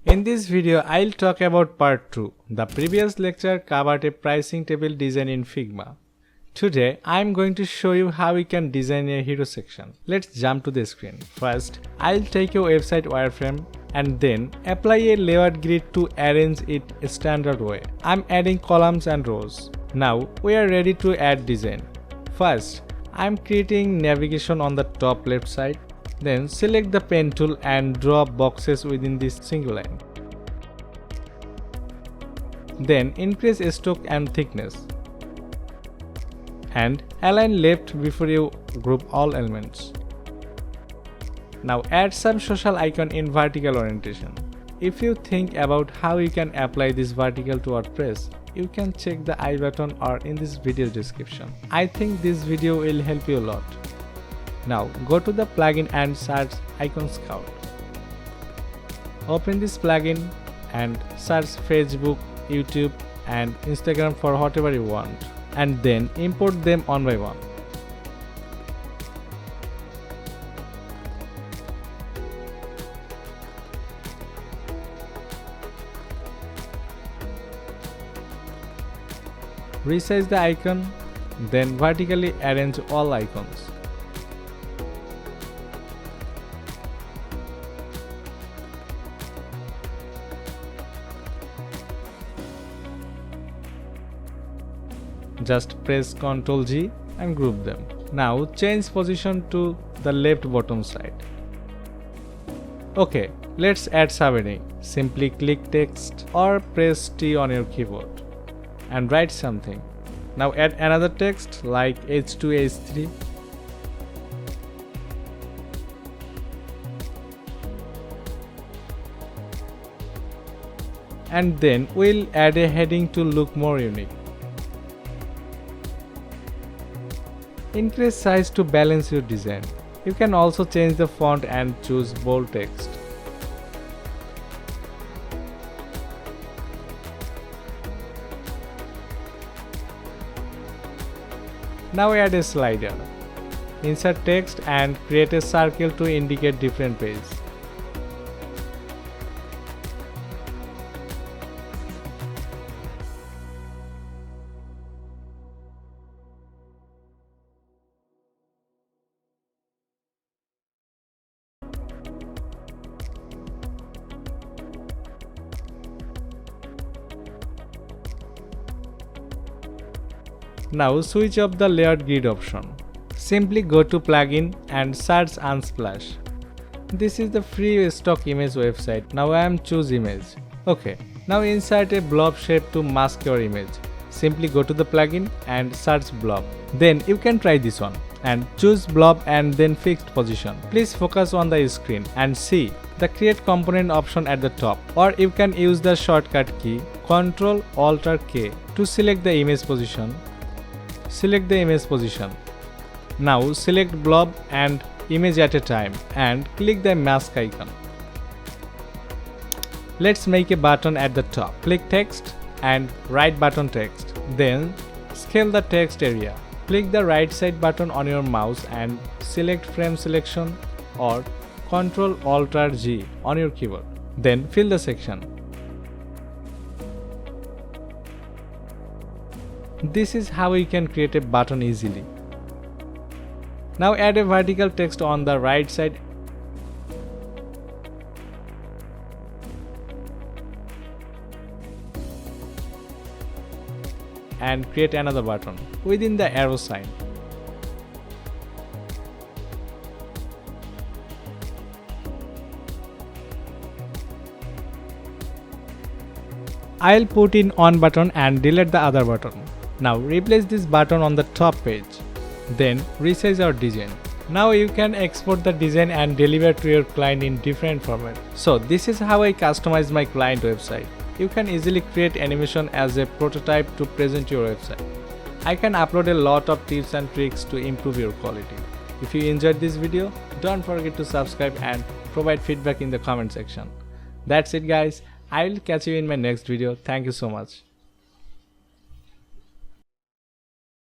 In this video, I'll talk about part 2, the previous lecture covered a pricing table design in Figma. Today, I'm going to show you how you can design a hero section. Let's jump to the screen. First, I'll take your website wireframe and then apply a layered grid to arrange it a standard way. I'm adding columns and rows. Now, we are ready to add design. First, I'm creating navigation on the top left side. Then select the pen tool and draw boxes within this single line. Then increase stroke and thickness. And align left before you group all elements. Now add some social icon in vertical orientation. If you think about how you can apply this vertical to WordPress, you can check the I button or in this video description. I think this video will help you a lot. Now go to the plugin and search Icon Scout. Open this plugin and search Facebook, YouTube and Instagram for whatever you want, and then import them one by one. Resize the icon, then vertically arrange all icons. Just press Ctrl G and group them. Now change position to the left bottom side. Okay, let's add subheading. Simply click text or press T on your keyboard and write something. Now add another text like 𝗙2 𝗙3. And then we'll add a heading to look more unique. Increase size to balance your design. You can also change the font and choose bold text. Now add a slider. Insert text and create a circle to indicate different pages. Now switch off the layered grid option. Simply go to plugin and search Unsplash. This is the free stock image website. Now I am choose image. Okay. Now insert a blob shape to mask your image. Simply go to the plugin and search blob. Then you can try this one and choose blob and then fixed position. Please focus on the screen and see the create component option at the top, or you can use the shortcut key Ctrl-Alt-K to select the image position. Select the image position. Now select blob and image at a time and click the mask icon. Let's make a button at the top. Click text and right button text. Then scale the text area. Click the right side button on your mouse and select frame selection or Ctrl-Alt-G on your keyboard. Then fill the section. This is how you can create a button easily. Now add a vertical text on the right side and create another button within the arrow sign. I'll put in one button and delete the other button. Now replace this button on the top page. Then resize our design. Now you can export the design and deliver to your client in different formats. So this is how I customize my client website. You can easily create animation as a prototype to present your website. I can upload a lot of tips and tricks to improve your quality. If you enjoyed this video, don't forget to subscribe and provide feedback in the comment section. That's it guys. I will catch you in my next video. Thank you so much.